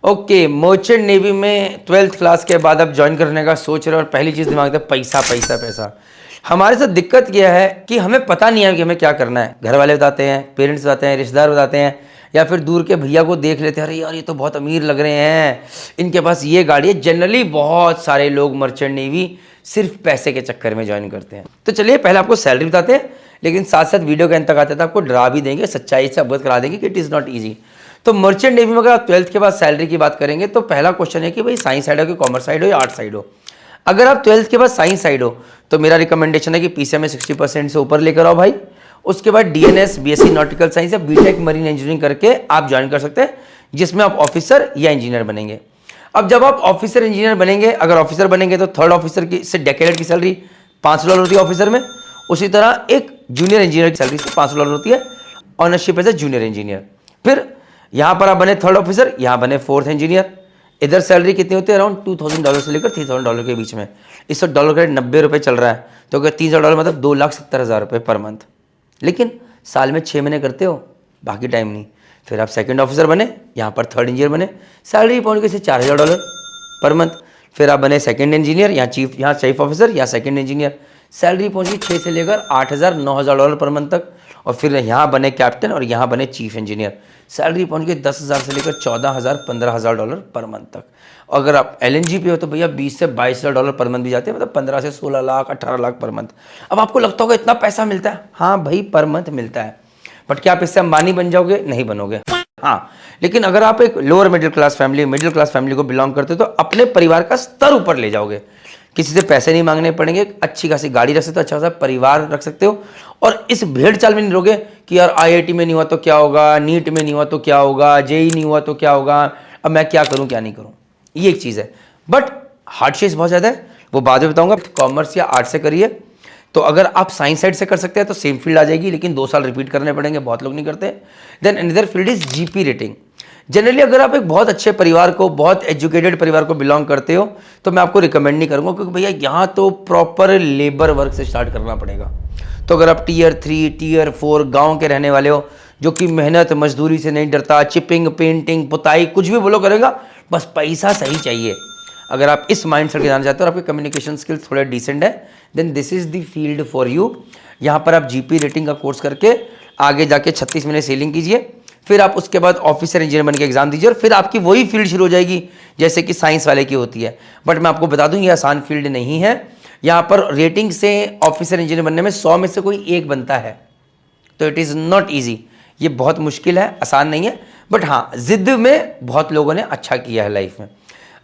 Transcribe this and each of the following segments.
Okay, merchant navy में 12th class के बाद आप ज्वाइन करने का सोच रहे हो और पहली चीज़ दिमाग में पैसा पैसा पैसा। हमारे साथ दिक्कत यह है कि हमें पता नहीं है कि हमें क्या करना है। घर वाले बताते हैं, पेरेंट्स बताते हैं, रिश्तेदार बताते हैं, या फिर दूर के भैया को देख लेते हैं, अरे यार ये तो बहुत अमीर लग रहे हैं, इनके पास ये गाड़ी है। जनरली बहुत सारे लोग मर्चेंट नेवी सिर्फ पैसे के चक्कर में ज्वाइन करते हैं। तो चलिए पहले आपको सैलरी बताते हैं, लेकिन साथ साथ वीडियो के अंत तक आते थे आपको डरा भी देंगे, सच्चाई से अवगत करा देंगे कि इट इज़ नॉट ईजी। तो मर्चेंट नेवी में अगर आप 12th के बाद सैलरी की बात करेंगे तो पहला क्वेश्चन है कि भाई साइंस साइड हो कि कॉमर्स साइड हो या आर्ट साइड हो। अगर आप 12th के बाद साइंस साइड हो तो मेरा रिकमेंडेशन है कि पीसीएम में 60% से ऊपर लेकर आओ भाई। उसके बाद डीएनएस, बीएससी नॉटिकल साइंस या बीटेक मरीन इंजीनियरिंग करके आप ज्वाइन कर सकते हैं, जिसमें आप ऑफिसर या इंजीनियर बनेंगे। अब जब आप ऑफिसर इंजीनियर बनेंगे, अगर ऑफिसर बनेंगे तो थर्ड ऑफिसर की से डेकेरेट की सैलरी $5 होती है ऑफिसर में। उसी तरह एक जूनियर इंजीनियर की सैलरी $5 होती है, ownership as a junior engineer. फिर यहाँ पर आप बने थर्ड ऑफिसर, यहाँ बने फोर्थ इंजीनियर। इधर सैलरी कितनी होती है? अराउंड $2000 से लेकर $3000 के बीच में। इस वक्त डॉलर का रेट 90 रुपये चल रहा है, तो अगर $3000 मतलब 2,70,000 रुपये पर मंथ। लेकिन साल में 6 महीने करते हो, बाकी टाइम नहीं। फिर आप सेकंड ऑफिसर बने, यहाँ पर थर्ड इंजीनियर बने, सैलरी पहुँच गई $4000 पर मंथ। फिर आप बने सेकंड इंजीनियर, यहाँ चीफ ऑफिसर या सेकंड इंजीनियर, सैलरी पहुँची 6 से लेकर $8000 $9000 पर मंथ तक। और फिर यहाँ बने कैप्टन और यहाँ बने चीफ इंजीनियर, सैलरी पहुँच गई 10,000 से लेकर $14,000 $15,000 पर मंथ तक। अगर आप एलएनजी पे हो तो भैया 20 से $22,000 पर मंथ भी जाते हैं, मतलब 15 से 16 लाख 18 लाख पर मंथ। अब आपको लगता होगा इतना पैसा मिलता है, हाँ भाई पर मंथ मिलता है, बट क्या आप इससे अंबानी बन जाओगे? नहीं बनोगे। हाँ, लेकिन अगर आप एक लोअर मिडिल क्लास फैमिली को बिलोंग करते हो तो अपने परिवार का स्तर ऊपर ले जाओगे। किसी से पैसे नहीं मांगने पड़ेंगे, अच्छी खासी गाड़ी रख सकते हो, अच्छा खासा परिवार रख सकते हो, और इस भेड़ चाल में नहीं रहोगे कि यार आईआईटी में नहीं हुआ तो क्या होगा, नीट में नहीं हुआ तो क्या होगा, जेई नहीं हुआ तो क्या होगा, अब मैं क्या करूं क्या नहीं करूं। ये एक चीज़ है, बट हार्डशिप बहुत ज़्यादा है, वो बाद में बताऊंगा। कॉमर्स या आर्ट से करिए तो अगर आप साइंस साइड से कर सकते हैं तो सेम फील्ड आ जाएगी, लेकिन 2 साल रिपीट करने पड़ेंगे, बहुत लोग नहीं करते। Then another field is GP rating. Generally अगर आप एक बहुत अच्छे परिवार को, बहुत एजुकेटेड परिवार को बिलोंग करते हो तो मैं आपको रिकमेंड नहीं करूंगा, क्योंकि भैया यहाँ तो प्रॉपर लेबर वर्क से स्टार्ट करना पड़ेगा। तो अगर आप टियर 3 टियर 4 गांव के रहने वाले हो, जो कि मेहनत मजदूरी से नहीं डरता, चिपिंग पेंटिंग पुताई कुछ भी बोलो करेगा, बस पैसा सही चाहिए, अगर आप इस माइंड सेट के जाना चाहते हो और आपके कम्युनिकेशन स्किल्स थोड़े डिसेंट है, then this is the field for you. यहाँ पर आप जीपी रेटिंग का कोर्स करके आगे जाके 36 महीने सेलिंग कीजिए, फिर आप उसके बाद ऑफिसर इंजीनियर बन के एग्जाम दीजिए, और फिर आपकी वही फील्ड शुरू हो जाएगी जैसे कि साइंस वाले की होती है। बट मैं आपको बता दूं ये आसान फील्ड नहीं है। यहाँ पर रेटिंग से ऑफिसर इंजीनियर बनने में 100 में से कोई एक बनता है, तो इट इज़ नॉट ईजी। ये बहुत मुश्किल है, आसान नहीं है, बट हाँ जिद में बहुत लोगों ने अच्छा किया है लाइफ में।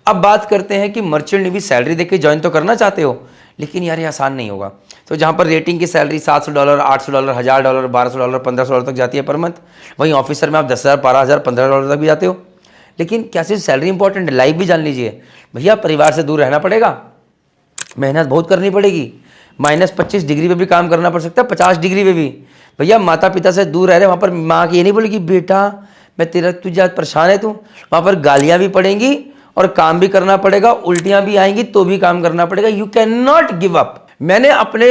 अब बात करते हैं कि मर्चेंट नेवी सैलरी देख के ज्वाइन तो करना चाहते हो, लेकिन यार ये आसान नहीं होगा। तो जहाँ पर रेटिंग की सैलरी $700 $800 $1000 $1200 $1500 तक जाती है पर मंथ, वहीं ऑफिसर में आप 10,000 12,000 $15,000 तक भी जाते हो। लेकिन क्या सिर्फ सैलरी इंपॉर्टेंट है? लाइफ भी जान लीजिए भैया, परिवार से दूर रहना पड़ेगा, मेहनत बहुत करनी पड़ेगी, -25 डिग्री पे भी काम करना पड़ सकता है, 50 डिग्री पे भी। भैया माता पिता से दूर रह रहे, वहाँ पर माँ की ये नहीं बोलेगी बेटा मैं तेरा तुझे परेशान है तू, वहाँ पर गालियाँ भी पड़ेंगी और काम भी करना पड़ेगा, उल्टियाँ भी आएंगी तो भी काम करना पड़ेगा। You can not give up. मैंने अपने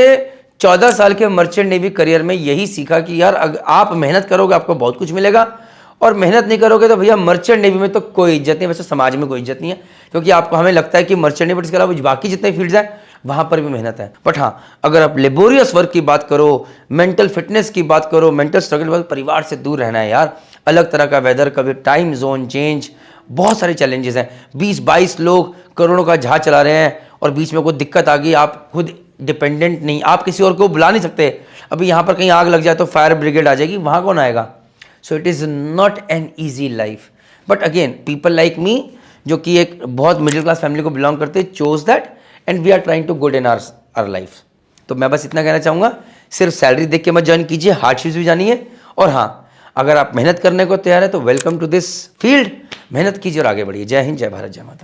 14 साल के मर्चेंट नेवी करियर में यही सीखा कि यार अगर आप मेहनत करोगे आपको बहुत कुछ मिलेगा, और मेहनत नहीं करोगे तो भैया मर्चेंट नेवी में तो कोई इज्जत नहीं, वैसे समाज में कोई इज्जत नहीं है, क्योंकि आपको हमें लगता है कि मर्चेंट नेवी, इसके अलावा बाकी जितने फील्ड्स हैं वहाँ पर भी मेहनत है। बट हाँ, अगर आप लेबोरियस वर्क की बात करो, मेंटल फिटनेस की बात करो, मेंटल स्ट्रगल, परिवार से दूर रहना है यार, अलग तरह का वेदर, कभी टाइम जोन चेंज, बहुत सारे चैलेंजेस हैं। 20-22 लोग करोड़ों का जहाज चला रहे हैं और बीच में कोई दिक्कत आ गई, आप खुद डिपेंडेंट नहीं, आप किसी और को बुला नहीं सकते। अभी यहाँ पर कहीं आग लग जाए तो फायर ब्रिगेड आ जाएगी, वहाँ कौन आएगा? So it is not an easy life. But again people like me, जो कि एक बहुत मिडिल क्लास फैमिली को बिलोंग करते हैं, chose that and we are trying to good in our life. तो मैं बस इतना कहना चाहूँगा, सिर्फ सैलरी देख के मत ज्वाइन कीजिए, हार्डशिप्स भी जानिए, और हाँ अगर आप मेहनत करने को तैयार है तो वेलकम टू दिस फील्ड, मेहनत कीजिए और आगे बढ़िए। जय हिंद, जय भारत, जय माता।